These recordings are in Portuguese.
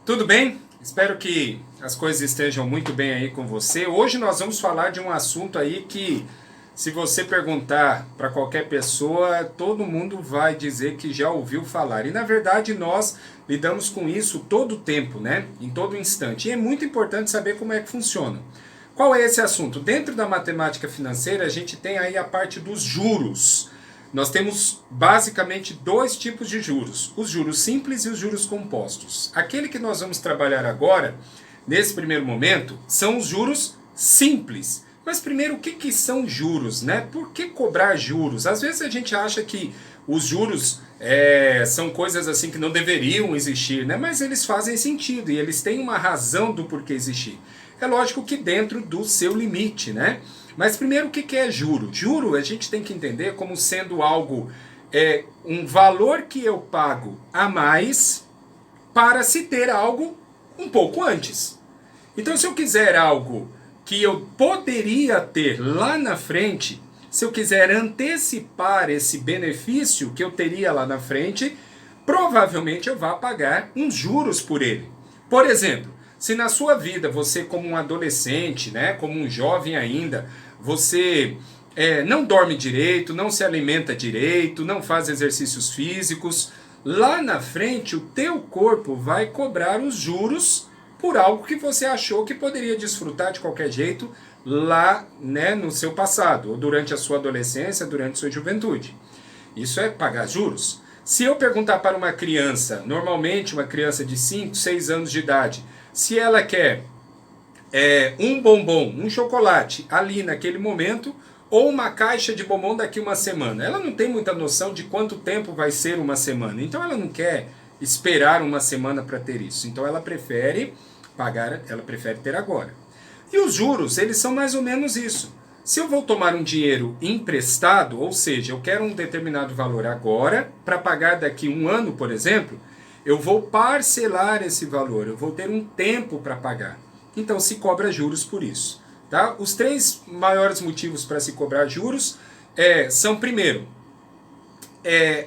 Tudo bem? Espero que as coisas estejam muito bem aí com você. Hoje nós vamos falar de um assunto aí que, se você perguntar para qualquer pessoa, todo mundo vai dizer que já ouviu falar. E na verdade nós lidamos com isso todo o tempo, né? Em todo instante. E é muito importante saber como é que funciona. Qual é esse assunto? Dentro da matemática financeira, a gente tem aí a parte dos juros. Nós temos basicamente dois tipos de juros, os juros simples e os juros compostos. Aquele que nós vamos trabalhar agora, nesse primeiro momento, são os juros simples. Mas primeiro, o que são juros, né? Por que cobrar juros? Às vezes a gente acha que os juros são coisas assim que não deveriam existir, né? Mas eles fazem sentido e eles têm uma razão do porquê existir. É lógico que dentro do seu limite, né? Mas primeiro, o que é juro? Juro a gente tem que entender como sendo algo, um valor que eu pago a mais para se ter algo um pouco antes. Então, se eu quiser algo que eu poderia ter lá na frente, se eu quiser antecipar esse benefício que eu teria lá na frente, provavelmente eu vá pagar uns juros por ele. Por exemplo, se na sua vida você, como um adolescente, né, como um jovem ainda, você não dorme direito, não se alimenta direito, não faz exercícios físicos, lá na frente o teu corpo vai cobrar os juros por algo que você achou que poderia desfrutar de qualquer jeito lá, né, no seu passado, ou durante a sua adolescência, durante a sua juventude. Isso é pagar juros. Se eu perguntar para uma criança, normalmente uma criança de 5, 6 anos de idade, se ela quer um bombom, um chocolate ali naquele momento, ou uma caixa de bombom daqui uma semana. Ela não tem muita noção de quanto tempo vai ser uma semana. Então ela não quer esperar uma semana para ter isso. Então ela prefere pagar, ela prefere ter agora. E os juros, eles são mais ou menos isso. Se eu vou tomar um dinheiro emprestado, ou seja, eu quero um determinado valor agora, para pagar daqui um ano, por exemplo, eu vou parcelar esse valor, eu vou ter um tempo para pagar. Então se cobra juros por isso. Tá? Os três maiores motivos para se cobrar juros são, primeiro,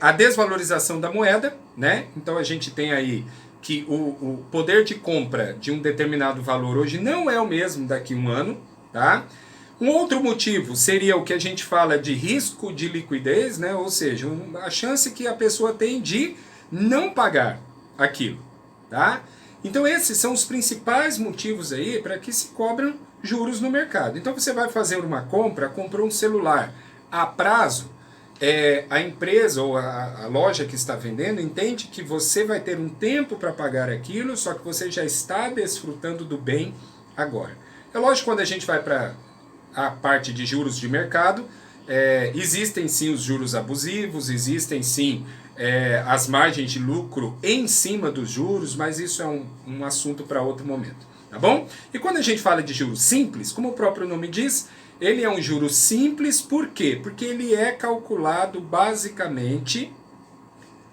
a desvalorização da moeda, né? Então a gente tem aí que o poder de compra de um determinado valor hoje não é o mesmo daqui a um ano. Tá? Um outro motivo seria o que a gente fala de risco de liquidez, né? Ou seja, a chance que a pessoa tem de não pagar aquilo. Tá? Então esses são os principais motivos aí para que se cobram juros no mercado. Então você vai fazer uma compra, comprou um celular a prazo, a empresa ou a loja que está vendendo entende que você vai ter um tempo para pagar aquilo, só que você já está desfrutando do bem agora. É lógico, quando a gente vai para a parte de juros de mercado, existem sim os juros abusivos, existem sim as margens de lucro em cima dos juros, mas isso é um assunto para outro momento, tá bom? E quando a gente fala de juros simples, como o próprio nome diz, ele é um juro simples, por quê? Porque ele é calculado basicamente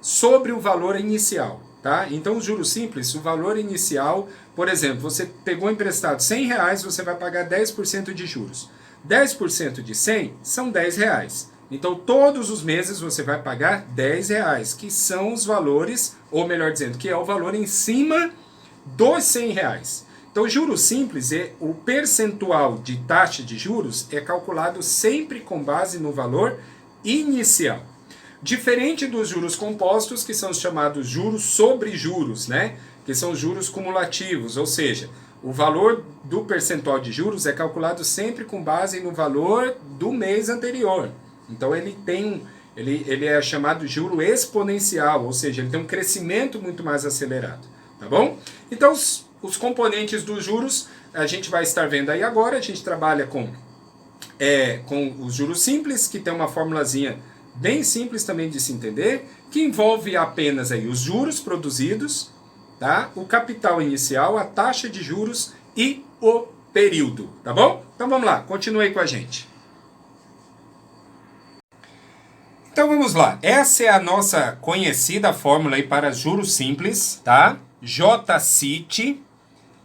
sobre o valor inicial, tá? Então, os juros simples, o valor inicial, por exemplo, você pegou emprestado R$100, você vai pagar 10% de juros. 10% de 100 são R$10. Então, todos os meses você vai pagar R$10, que são os valores, ou melhor dizendo, que é o valor em cima dos R$100. Então, juros simples, o percentual de taxa de juros é calculado sempre com base no valor inicial. Diferente dos juros compostos, que são os chamados juros sobre juros, né? Que são juros cumulativos, ou seja, o valor do percentual de juros é calculado sempre com base no valor do mês anterior. Então ele é chamado juro exponencial, ou seja, ele tem um crescimento muito mais acelerado, tá bom? Então os componentes dos juros a gente vai estar vendo aí agora. A gente trabalha com os juros simples, que tem uma formulazinha bem simples também de se entender, que envolve apenas aí os juros produzidos, tá? O capital inicial, a taxa de juros e o período, tá bom? Então vamos lá, continue aí com a gente. Então vamos lá, essa é a nossa conhecida fórmula aí para juros simples, tá? JCIT,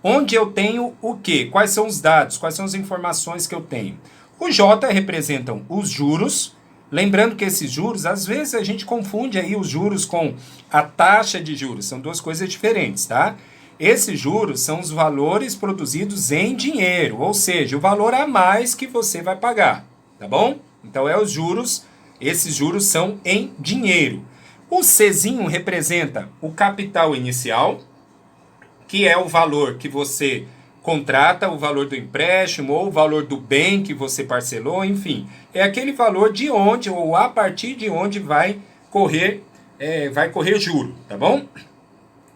onde eu tenho o quê? Quais são os dados, quais são as informações que eu tenho? O J representam os juros, lembrando que esses juros, às vezes a gente confunde aí os juros com a taxa de juros, são duas coisas diferentes, tá? Esses juros são os valores produzidos em dinheiro, ou seja, o valor a mais que você vai pagar, tá bom? Então é os juros, esses juros são em dinheiro. O Czinho representa o capital inicial, que é o valor que você contrata, o valor do empréstimo ou o valor do bem que você parcelou, enfim. É aquele valor de onde ou a partir de onde vai correr juro, tá bom?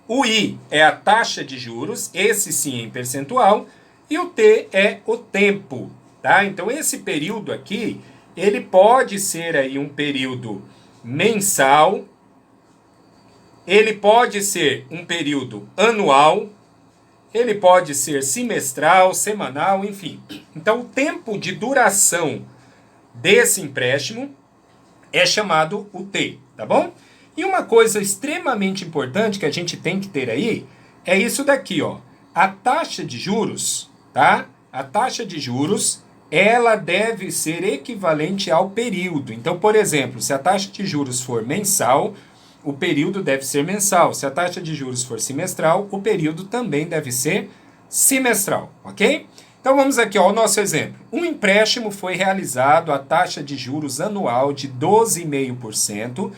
O I é a taxa de juros, esse sim em percentual, e o T é o tempo, tá? Então esse período aqui, ele pode ser aí um período mensal, ele pode ser um período anual, ele pode ser semestral, semanal, enfim. Então o tempo de duração desse empréstimo é chamado o T, tá bom? E uma coisa extremamente importante que a gente tem que ter aí é isso daqui, ó. A taxa de juros, tá? A taxa de juros, ela deve ser equivalente ao período. Então, por exemplo, se a taxa de juros for mensal, o período deve ser mensal. Se a taxa de juros for semestral, o período também deve ser semestral, ok? Então vamos aqui ao nosso exemplo. Um empréstimo foi realizado à taxa de juros anual de 12,5%,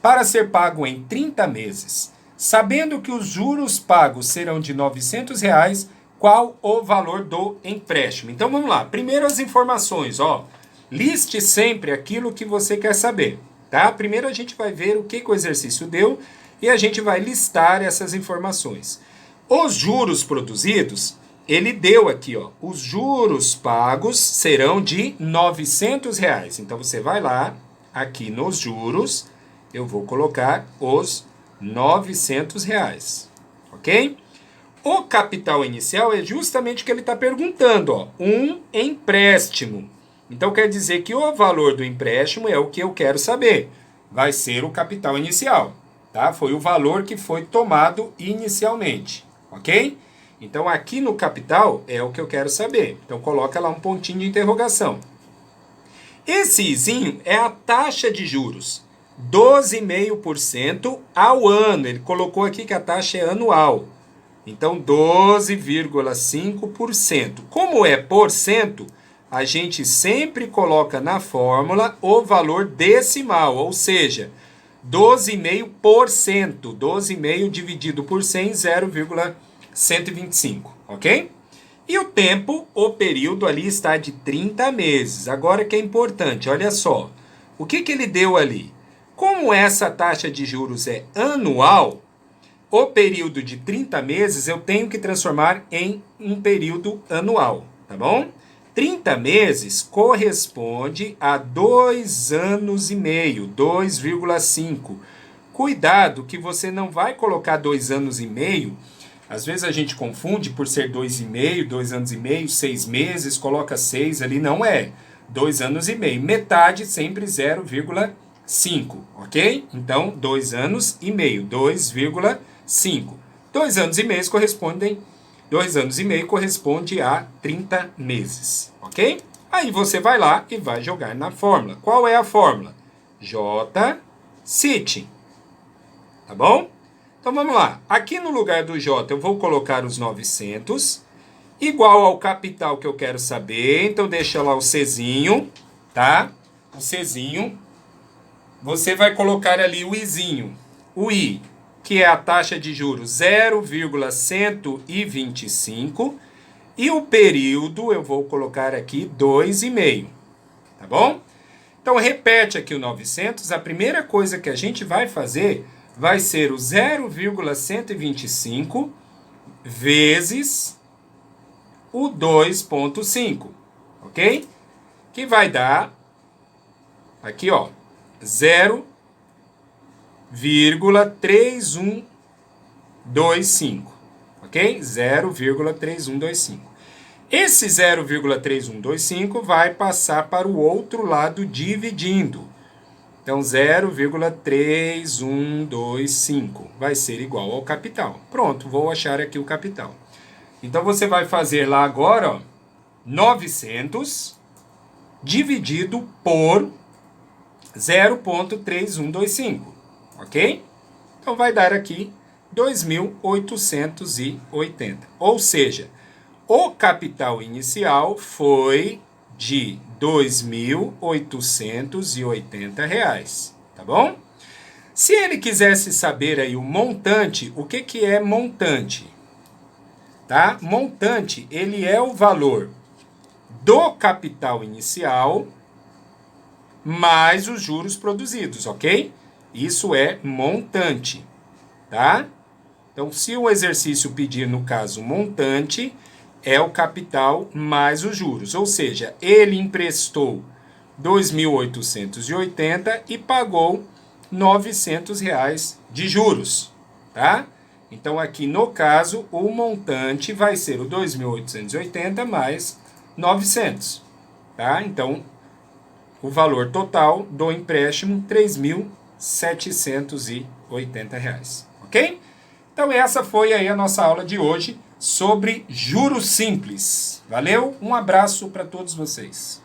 para ser pago em 30 meses. Sabendo que os juros pagos serão de R$ 900, qual o valor do empréstimo? Então vamos lá. Primeiro as informações, ó. Liste sempre aquilo que você quer saber, tá? Primeiro a gente vai ver o que o exercício deu e a gente vai listar essas informações. Os juros produzidos, ele deu aqui, ó. Os juros pagos serão de R$ 900. Então você vai lá, aqui nos juros, eu vou colocar os R$ 900, ok? O capital inicial é justamente o que ele está perguntando, ó, um empréstimo. Então quer dizer que o valor do empréstimo é o que eu quero saber. Vai ser o capital inicial, tá? Foi o valor que foi tomado inicialmente, ok? Então aqui no capital é o que eu quero saber. Então coloca lá um pontinho de interrogação. Esse izinho é a taxa de juros. 12,5% ao ano. Ele colocou aqui que a taxa é anual. Então, 12,5%. Como é por cento, a gente sempre coloca na fórmula o valor decimal, ou seja, 12,5%. 12,5% dividido por 100, 0,125, ok? E o tempo, o período ali está de 30 meses. Agora que é importante, olha só. O que ele deu ali? Como essa taxa de juros é anual, o período de 30 meses eu tenho que transformar em um período anual, tá bom? 30 meses corresponde a 2 anos e meio, 2,5. Cuidado que você não vai colocar 2 anos e meio. Às vezes a gente confunde por ser 2,5, 2 anos e meio, 6 meses, coloca 6 ali, não é. 2 anos e meio, metade sempre 0,5, ok? Então, 2 anos e meio, 2,5. 2 anos e meio correspondem, 2 anos e meio corresponde a 30 meses, ok? Aí você vai lá e vai jogar na fórmula. Qual é a fórmula? J-Cit, tá bom? Então vamos lá. Aqui no lugar do J eu vou colocar os 900, igual ao capital que eu quero saber. Então deixa lá o Czinho, tá? O Czinho. Você vai colocar ali o Izinho. O I, que é a taxa de juros 0,125. E o período eu vou colocar aqui 2,5. Tá bom? Então repete aqui o 900. A primeira coisa que a gente vai fazer vai ser o 0,125 vezes o 2,5, ok? Que vai dar, aqui ó, 0,3125, ok? 0,3125. Esse 0,3125 vai passar para o outro lado dividindo. Então, 0,3125 vai ser igual ao capital. Pronto, vou achar aqui o capital. Então, você vai fazer lá agora, ó, 900 dividido por 0,3125, ok? Então, vai dar aqui 2.880. Ou seja, o capital inicial foi de R$ 2.880, tá bom? Se ele quisesse saber aí o montante, o que é montante? Tá? Montante, ele é o valor do capital inicial mais os juros produzidos, ok? Isso é montante, tá? Então, se o exercício pedir, no caso, montante, é o capital mais os juros. Ou seja, ele emprestou R$ 2.880 e pagou R$ 900 de juros, tá? Então, aqui no caso, o montante vai ser o 2.880 mais 900, tá? Então, o valor total do empréstimo, R$ 3.780, ok? Então, essa foi aí a nossa aula de hoje sobre juros simples. Valeu? Um abraço para todos vocês.